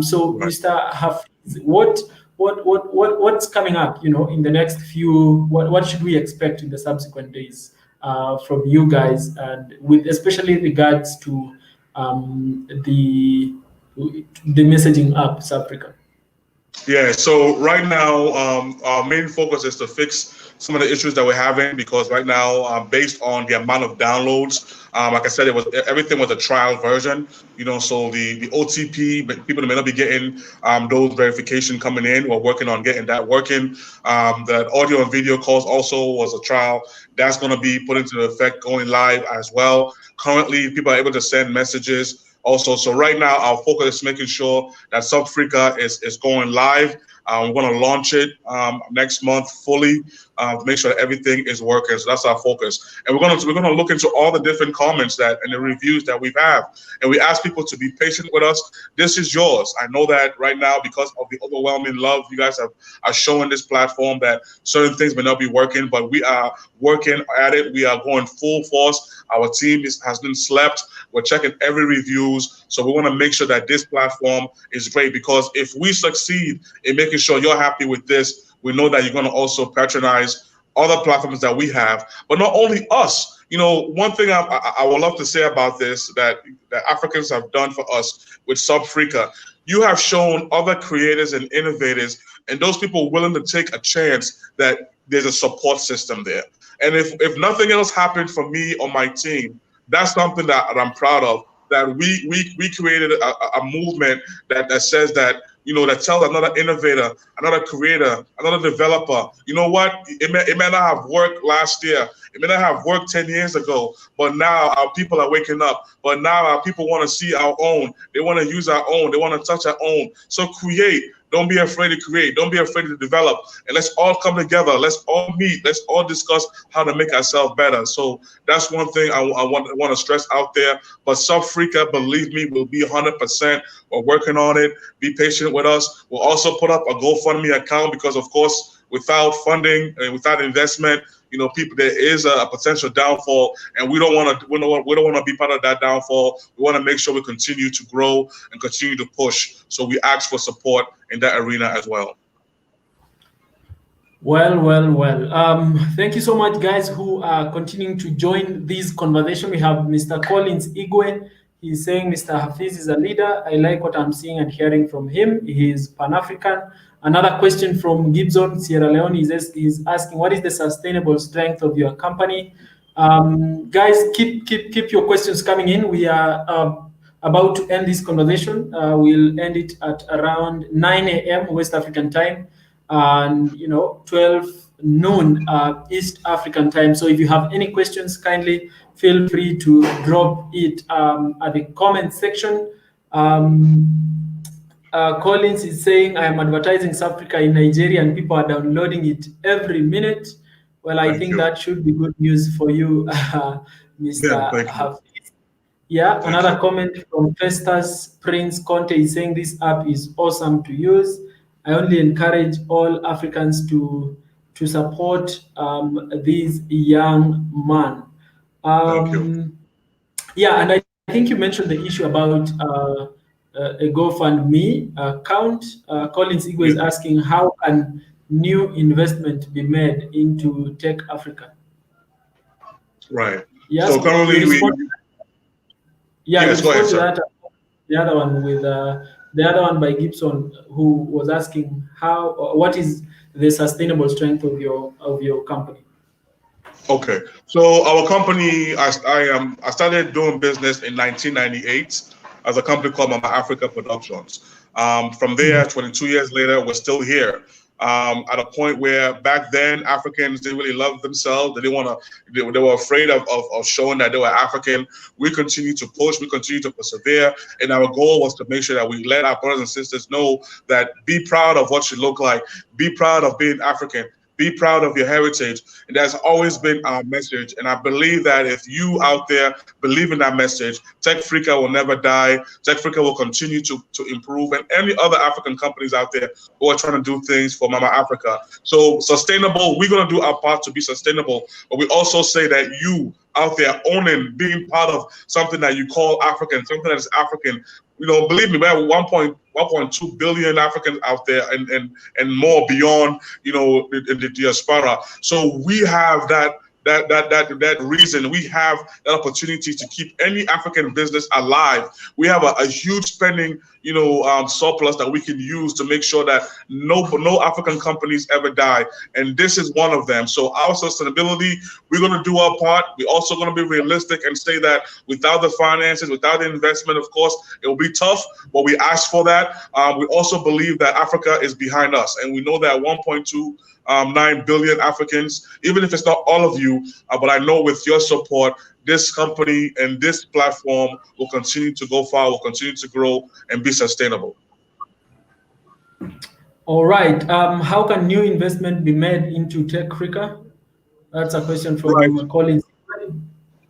So, Mr. Hafiz, what's coming up? In the next few, what should we expect in the subsequent days from you guys, and with especially regards to the messaging app Supfrica? Yeah, so right now, our main focus is to fix some of the issues that we're having, because right now, based on the amount of downloads, like I said, everything was a trial version, so the OTP, but people may not be getting those verification coming in. We're working on getting that working. The audio and video calls also was a trial. That's going to be put into effect going live as well. Currently, people are able to send messages also. So right now, our focus is making sure that Supfrica is going live. We're going to launch it next month fully, to make sure that everything is working. So that's our focus. And we're going to look into all the different comments and the reviews that we have. And we ask people to be patient with us. This is yours. I know that right now, because of the overwhelming love you guys are showing this platform, that certain things may not be working, but we are working at it. We are going full force. Our team hasn't slept. We're checking every reviews. So we want to make sure that this platform is great, because if we succeed in making sure you're happy with this, we know that you're going to also patronize other platforms that we have, but not only us. One thing I would love to say about this that Africans have done for us with Supfrica, you have shown other creators and innovators and those people willing to take a chance that there's a support system there. And if nothing else happened for me or my team, that's something that I'm proud of, that we created a movement that says that, that tells another innovator, another creator, another developer, you know what, it may not have worked last year, it may not have worked 10 years ago, but now our people are waking up. But now our people want to see our own. They want to use our own. They want to touch our own. So create. Don't be afraid to create. Don't be afraid to develop. And let's all come together. Let's all meet. Let's all discuss how to make ourselves better. So that's one thing I want to stress out there. But Supfrica, believe me, will be 100%. We're working on it. Be patient with us. We'll also put up a GoFundMe account because, of course, without funding and without investment, people, there is a potential downfall, and we don't want to be part of that downfall. We want to make sure we continue to grow and continue to push. So we ask for support in that arena as well. Well. Thank you so much, guys, who are continuing to join this conversation. We have Mr. Collins Igwe. He's saying Mr. Hafiz is a leader. I like what I'm seeing and hearing from him. He is Pan-African. Another question from Gibson, Sierra Leone, is asking, what is the sustainable strength of your company? Guys, keep your questions coming in. We are about to end this conversation. We'll end it at around 9 a.m. West African time, and 12 noon East African time. So if you have any questions, kindly feel free to drop it at the comment section. Collins is saying, I am advertising Supfrica in Nigeria and people are downloading it every minute. Well, I think that should be good news for you, Mr. Hafiz. Yeah, another comment from Festus Prince Conte is saying this app is awesome to use. I only encourage all Africans to support this young man. Yeah, and I think you mentioned the issue about a GoFundMe account. Collins Igwe is asking, how can new investment be made into Techfrica? Right. Yes. So currently yes, go ahead, sir. The other one by Gibson, who was asking what is the sustainable strength of your company? Okay, so our company, I started doing business in 1998 as a company called Mama Africa Productions. From there, 22 years later, we're still here. At a point where back then Africans didn't really love themselves. They were afraid of showing that they were African. We continue to push, we continue to persevere, and our goal was to make sure that we let our brothers and sisters know that be proud of what you look like, be proud of being African, be proud of your heritage. And that's always been our message. And I believe that if you out there believe in that message, Techfrica will never die. Techfrica will continue to improve, and any other African companies out there who are trying to do things for Mama Africa. So sustainable, we're going to do our part to be sustainable. But we also say that you out there owning, being part of something that you call African, something that is African, believe me, we have 1.2 billion Africans out there and more beyond, in the diaspora. So we have that reason, we have that opportunity to keep any African business alive. We have a huge spending, surplus that we can use to make sure that no African companies ever die, and this is one of them. So our sustainability, we're going to do our part. We're also going to be realistic and say that without the finances, without the investment, of course, it will be tough, but we ask for that. We also believe that Africa is behind us, and we know that 1.29 billion Africans, even if it's not all of you, but I know with your support, this company and this platform will continue to go far, will continue to grow and be sustainable. All right. How can new investment be made into Techfrica? That's a question from Collins.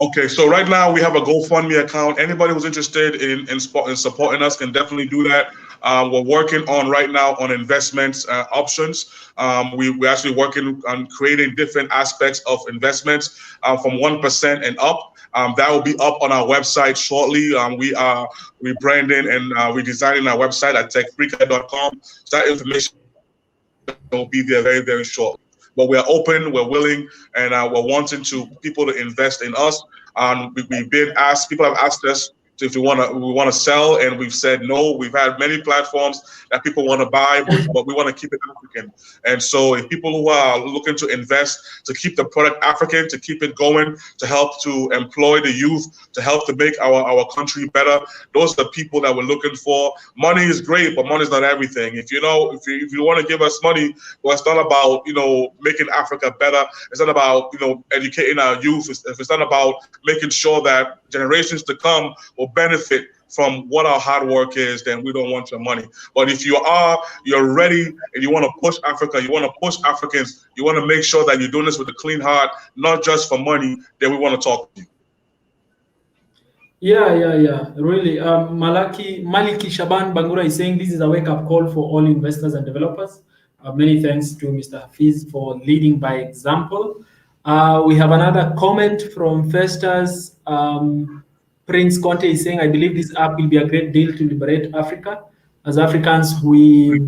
Okay, so right now we have a GoFundMe account. Anybody who's interested in supporting us can definitely do that. We're working on right now on investments options. We're actually working on creating different aspects of investments from 1% and up. That will be up on our website shortly. We are rebranding and redesigning our website at techfrica.com. So that information will be there very, very shortly. But we're open, we're willing, and we're wanting people to invest in us. We've been asked, people have asked us if we want to sell, and we've said no. We've had many platforms that people want to buy, but we want to keep it African. And so if people who are looking to invest, to keep the product African, to keep it going, to help to employ the youth, to help to make our country better, those are the people that we're looking for. Money is great, but money is not everything. If you want to give us money, well, it's not about making Africa better. It's not about educating our youth. If it's not about making sure that generations to come will benefit from what our hard work is, then we don't want your money. But if you're ready and you want to push Africa, you want to push Africans, you want to make sure that you're doing this with a clean heart, not just for money, then we want to talk to you. Yeah. Really, Maliki Shaban Bangura is saying this is a wake-up call for all investors and developers. Many thanks to Mr. Hafiz for leading by example. We have another comment from Festus. Prince Conte is saying, I believe this app will be a great deal to liberate Africa. As Africans, we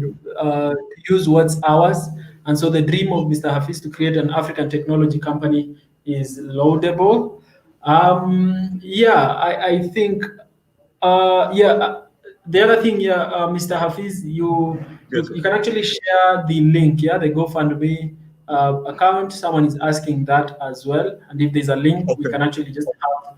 use what's ours. And so the dream of Mr. Hafiz to create an African technology company is laudable. I think, the other thing, Mr. Hafiz, you can actually share the link, the GoFundMe account. Someone is asking that as well. And if there's a link, we can actually just have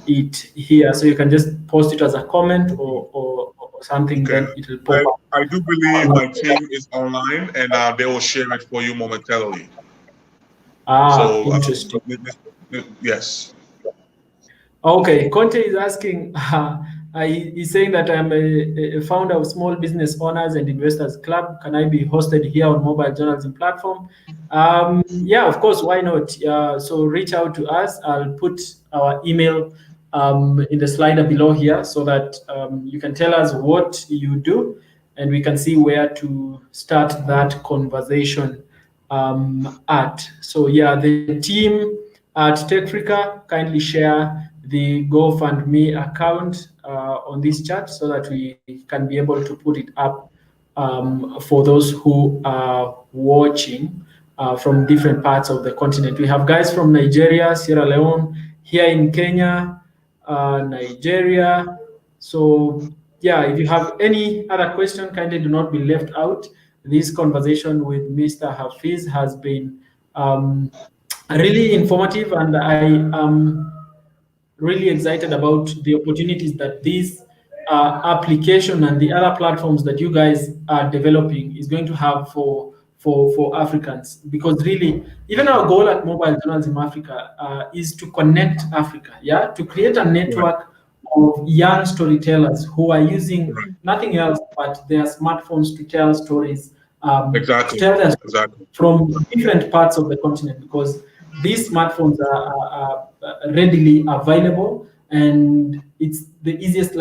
it here. So you can just post it as a comment or something, then it will pop up. I do believe my team is online and they will share it for you momentarily. Interesting. Yes. Okay, Conte is asking, he's saying that I'm a founder of Small Business Owners and Investors Club. Can I be hosted here on mobile journalism platform? Of course, why not? So reach out to us. I'll put our email in the slider below here so that you can tell us what you do and we can see where to start that conversation at. So the team at Techfrica, kindly share the GoFundMe account on this chat so that we can be able to put it up for those who are watching from different parts of the continent. We have guys from Nigeria, Sierra Leone, here in Kenya, Nigeria. So if you have any other question, kindly do not be left out. This conversation with Mr. Hafiz has been really informative, and I am really excited about the opportunities that this application and the other platforms that you guys are developing is going to have for Africans. Because really, even our goal at Mobile Journalism Africa is to connect Africa, to create a network of young storytellers who are using nothing else but their smartphones to tell stories. Exactly. To tell their stories from different parts of the continent, because these smartphones are readily available and it's the easiest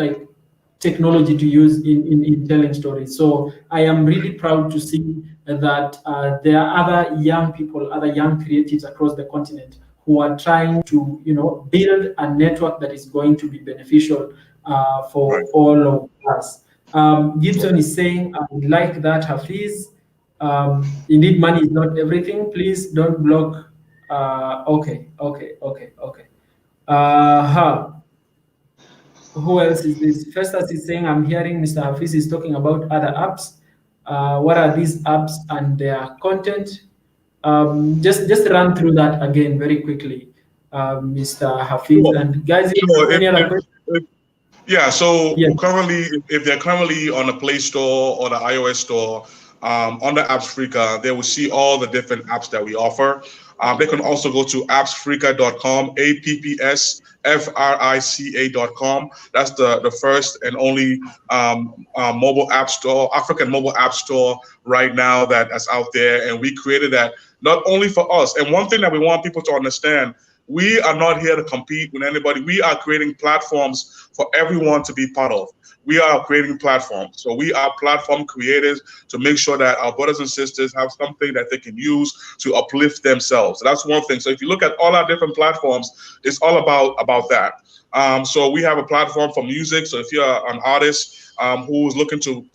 technology to use in telling stories. So I am really proud to see that there are other young people, other young creatives across the continent who are trying to build a network that is going to be beneficial for all of us. Gibson is saying, I would like that, Hafiz. Indeed, money is not everything. Please don't block. Okay. Who else is this? Festus is saying, I'm hearing Mr. Hafiz is talking about other apps. What are these apps and their content? Just run through that again very quickly, Mr. Hafiz. And guys, any other questions? Currently, if they're currently on the Play Store or the iOS Store, on the Supfrica, they will see all the different apps that we offer. They can also go to appsfrica.com, appsfrica.com. That's the first and only mobile app store, African mobile app store right now that's out there. And we created that not only for us. And one thing that we want people to understand, we are not here to compete with anybody. We are creating platforms for everyone to be part of. We are creating platforms. So we are platform creators to make sure that our brothers and sisters have something that they can use to uplift themselves. So that's one thing. So if you look at all our different platforms, it's all about that. So we have a platform for music. So if you're an artist who's looking to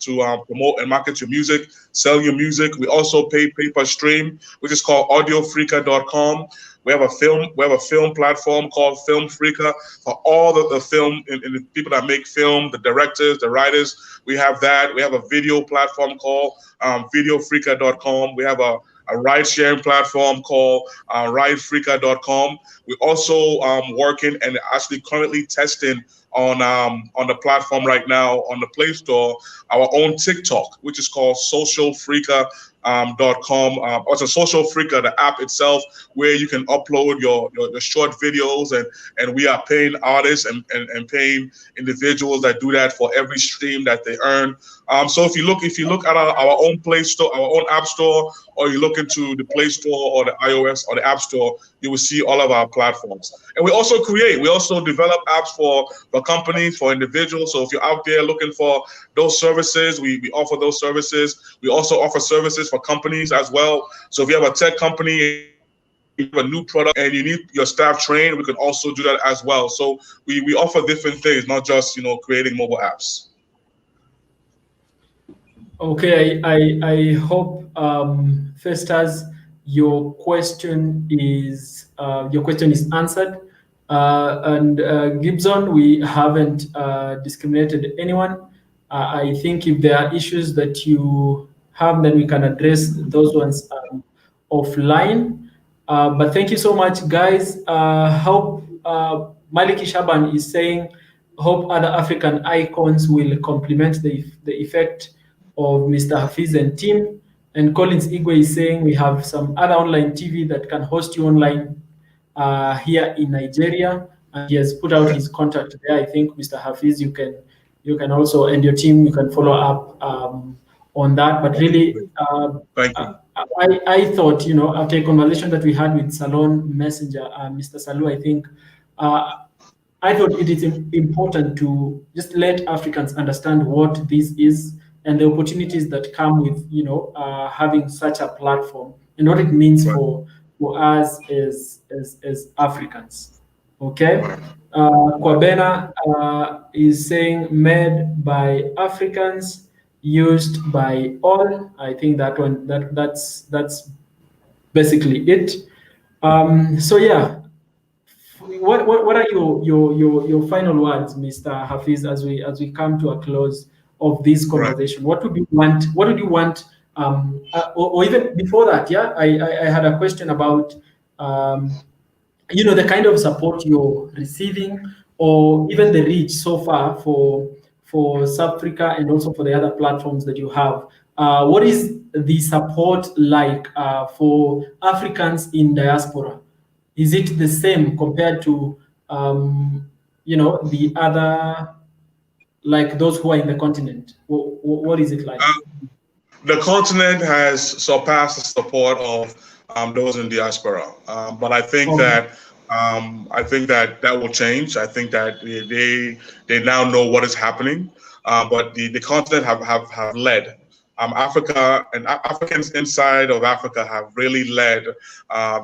promote and market your music, sell your music, we also pay per stream, which is called audiofrica.com. We have a film platform called Filmfrica for all the film and the people that make film, the directors, the writers. We have that. We have a video platform called videofrica.com. We have a ride-sharing platform called ridefrica.com. We're also working and actually currently testing on the platform right now on the Play Store our own TikTok, which is called Social Freaka Also Supfrica, the app itself, where you can upload your short videos, and we are paying artists and paying individuals that do that for every stream that they earn. So if you look at our own Play Store, our own App Store, or you look into the Play Store or the iOS or the App Store, you will see all of our platforms. And we also develop apps for companies, for individuals. So if you're out there looking for those services, we offer those services. We also offer services for companies as well. So if you have a tech company, you have a new product and you need your staff trained, we can also do that as well. So we offer different things, not just creating mobile apps. Okay, I hope Festus, your question is answered. And Gibson, we haven't discriminated anyone. I think if there are issues that you have, then we can address those ones offline. But thank you so much, guys. Hope Maliki Shaban is saying, hope other African icons will complement the effect of Mr. Hafiz and team. And Collins Igwe is saying we have some other online TV that can host you online here in Nigeria, and he has put out his contact there. I think Mr. Hafiz, you can also, and your team, you can follow up on that. But really, thank you. I thought, after a conversation that we had with Salon Messenger, Mr. Salu, I think I thought it is important to just let Africans understand what this is and the opportunities that come with, having such a platform and what it means for us as Africans. Okay. Kwabena is saying made by Africans, used by all. I think that one that's basically it. So yeah. What are your final words, Mr. Hafiz, as we come to a close of this conversation? What would you want? What would you want? Or even before that, yeah, I had a question about the kind of support you're receiving, or even the reach so far for Supfrica and also for the other platforms that you have. What is the support like for Africans in diaspora? Is it the same compared to the other, like those who are in the continent? What is it like? The continent has surpassed the support of those in diaspora, but I think that that will change. I think that they now know what is happening, but the continent have led. Africa and Africans inside of Africa have really led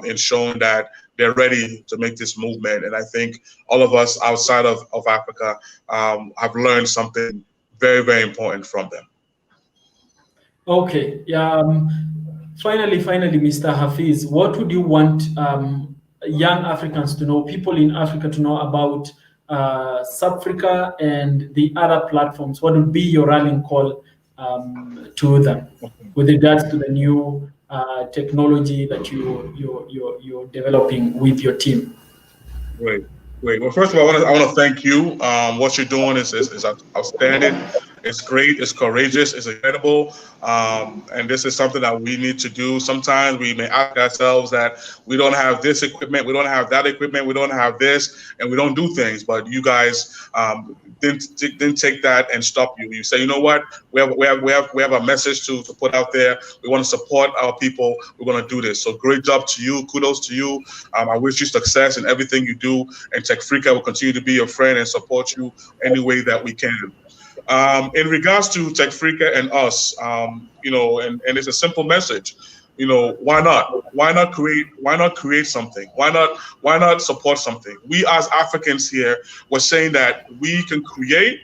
in showing that they're ready to make this movement. And I think all of us outside of Africa have learned something very, very important from them. Okay. Yeah. Finally, Mr. Hafiz, what would you want young Africans to know, people in Africa to know about Supfrica and the other platforms? What would be your rallying call to them with regards to the new technology that you're developing with your team? Great. Well, first of all, I want to thank you. What you're doing is outstanding. It's great. It's courageous. It's incredible. And this is something that we need to do. Sometimes we may ask ourselves that we don't have this equipment, we don't have that equipment, we don't have this, and we don't do things. But you guys didn't take that and stop you. You say, you know what? We have a message to put out there. We want to support our people. We're going to do this. So great job to you. Kudos to you. I wish you success in everything you do. And Techfrica will continue to be your friend and support you any way that we can. In regards to Techfrica and us, and it's a simple message. Why not? Why not create something? Why not support something? We as Africans here, we're saying that we can create,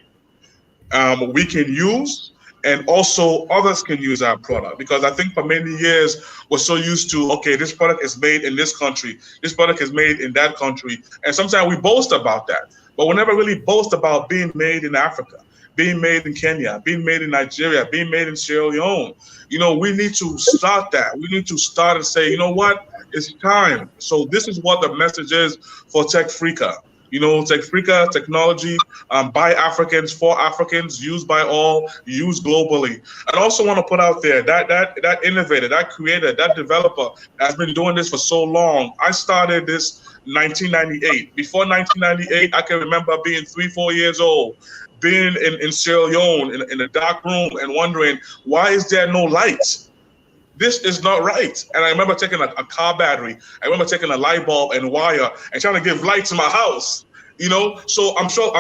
we can use, and also others can use our product. Because I think for many years, we're so used to, okay, this product is made in this country, this product is made in that country. And sometimes we boast about that, but we never really boast about being made in Africa, being made in Kenya, being made in Nigeria, being made in Sierra Leone. We need to start that. We need to start and say, you know what, it's time. So this is what the message is for Techfrica. You know, Techfrica technology, by Africans, for Africans, used by all, used globally. And I also want to put out there that innovator, that creator, that developer has been doing this for so long. I started this 1998. Before 1998, I can remember being 3-4 years old, being in Sierra Leone in a dark room and wondering, why is there no light? This is not right. And I remember taking a car battery. I remember taking a light bulb and wire and trying to give light to my house. You know, so I'm sure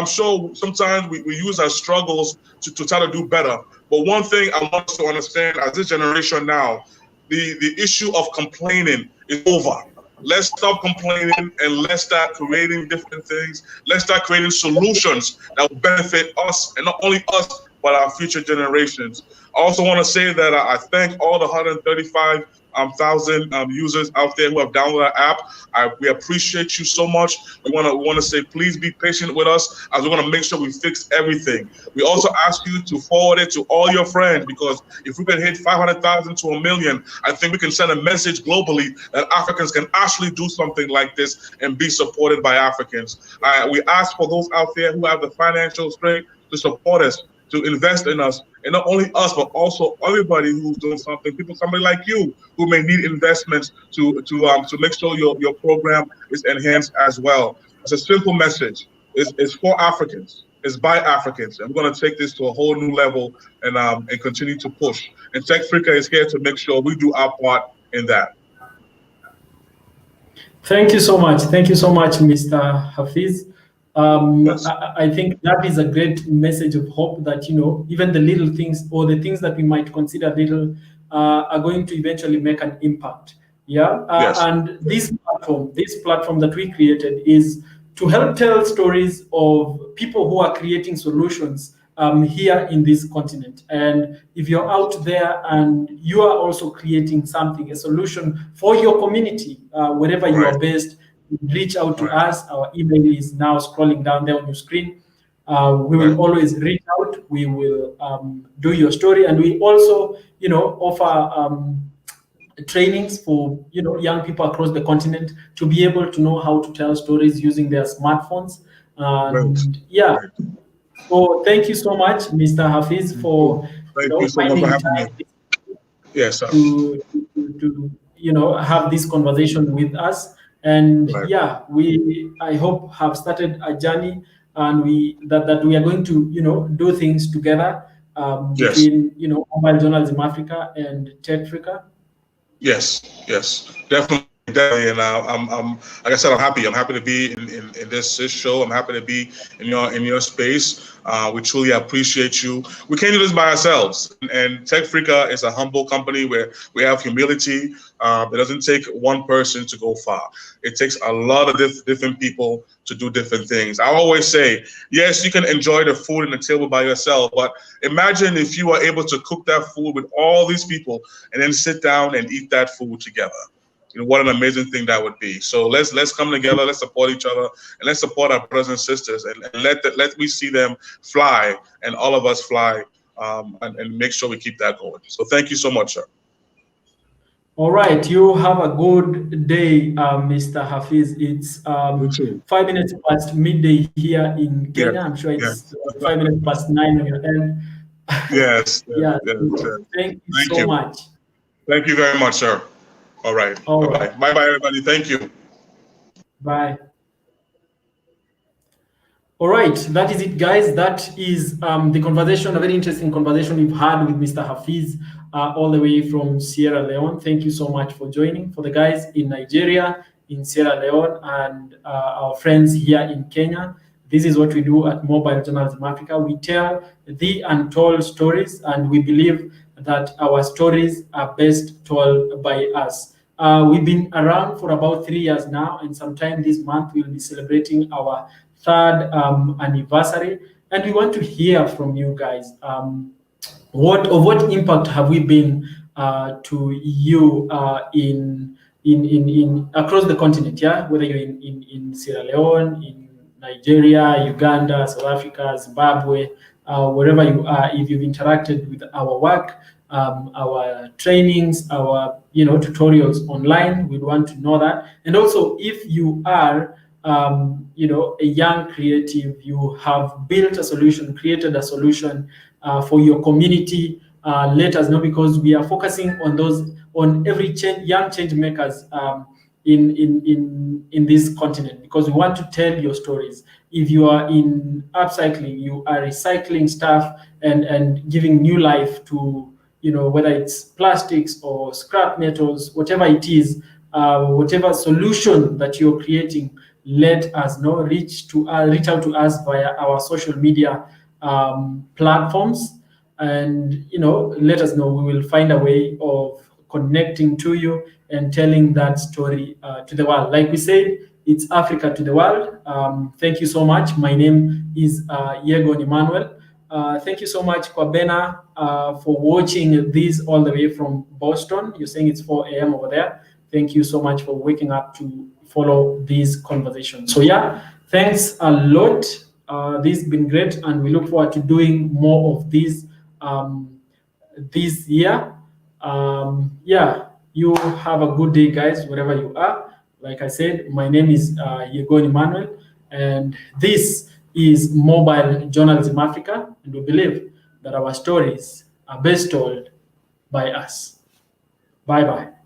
sometimes we use our struggles to try to do better. But one thing I want us to understand as this generation now, the issue of complaining is over. Let's stop complaining and let's start creating different things. Let's start creating solutions that will benefit us, and not only us, but our future generations. I also want to say that I thank all the 135,000 users out there who have downloaded our app. We appreciate you so much. We want to say, please be patient with us as we want to make sure we fix everything. We also ask you to forward it to all your friends, because if we can hit 500,000 to 1 million, I think we can send a message globally that Africans can actually do something like this and be supported by Africans. We ask for those out there who have the financial strength to support us, to invest in us, and not only us, but also everybody who's doing something. Somebody like you who may need investments to make sure your program is enhanced as well. It's a simple message. It's for Africans. It's by Africans, and we're going to take this to a whole new level and continue to push. And Techfrica is here to make sure we do our part in that. Thank you so much. Thank you so much, Mr. Hafiz. Yes. I think that is a great message of hope that, you know, even the little things or the things that we might consider little are going to eventually make an impact. Yeah. Yes. And this platform that we created is to help tell stories of people who are creating solutions here in this continent. And if you're out there and you are also creating something, a solution for your community, wherever you are based, reach out to us. Our email is now scrolling down there on your screen. We will always reach out. We will do your story, and we also, you know, offer trainings for, you know, young people across the continent to be able to know how to tell stories using their smartphones. Yeah. So thank you so much, Mr. Hafiz, for finding time. Yes, sir. To you know, have this conversation with us. And yeah, I hope have started a journey, and that we are going to, you know, do things together between, you know, Mobile Journalism Africa and Techfrica. Yes, definitely. And I'm like I said, I'm happy. I'm happy to be in this show. I'm happy to be in your space. We truly appreciate you. We can't do this by ourselves. And Techfrica is a humble company where we have humility. It doesn't take one person to go far. It takes a lot of different people to do different things. I always say, yes, you can enjoy the food and the table by yourself, but imagine if you were able to cook that food with all these people and then sit down and eat that food together. You know, what an amazing thing that would be. So let's come together, let's support each other, and let's support our brothers and sisters, and let me see them fly, and all of us fly, and make sure we keep that going. So thank you so much, sir. All right, you have a good day, Mr. Hafiz. It's 5 minutes past midday here in Kenya. I'm sure it's 5 minutes past 9 on your end. Yes. Thank you so much. Thank you very much, sir. All right. Bye, everybody. Thank you. Bye. All right, that is it, guys. That is the conversation, a very interesting conversation we've had with Mr. Hafiz, all the way from Sierra Leone. Thank you so much for joining. For the guys in Nigeria, in Sierra Leone, and our friends here in Kenya, this is what we do at Mobile Journalism Africa. We tell the untold stories, and we believe that our stories are best told by us. We've been around for about 3 years now, and sometime this month we'll be celebrating our 3rd anniversary, and we want to hear from you guys. What impact have we been to you in across the continent? Yeah, whether you're in Sierra Leone, in Nigeria, Uganda, South Africa, Zimbabwe, wherever you are, if you've interacted with our work, our trainings, our tutorials online, we'd want to know that. And also, if you are you know, a young creative, you have built a solution, created a solution for your community, let us know, because we are focusing on those, on every young change makers in this continent, because we want to tell your stories. If you are in upcycling, you are recycling stuff and giving new life to, you know, whether it's plastics or scrap metals, whatever it is, whatever solution that you're creating, let us know. Reach out to us via our social media platforms, and, you know, let us know. We will find a way of connecting to you and telling that story to the world. Like we said, it's Africa to the world. Thank you so much. My name is Yegon Emmanuel. Thank you so much, Kwabena, for watching this all the way from Boston. You're saying it's 4 a.m. over there. Thank you so much for waking up to follow this conversation. So yeah, thanks a lot. This has been great, and we look forward to doing more of these this year. Yeah, you have a good day, guys, wherever you are. Like I said, my name is Yegon Emmanuel, and this is Mobile Journalism Africa, and we believe that our stories are best told by us. Bye-bye.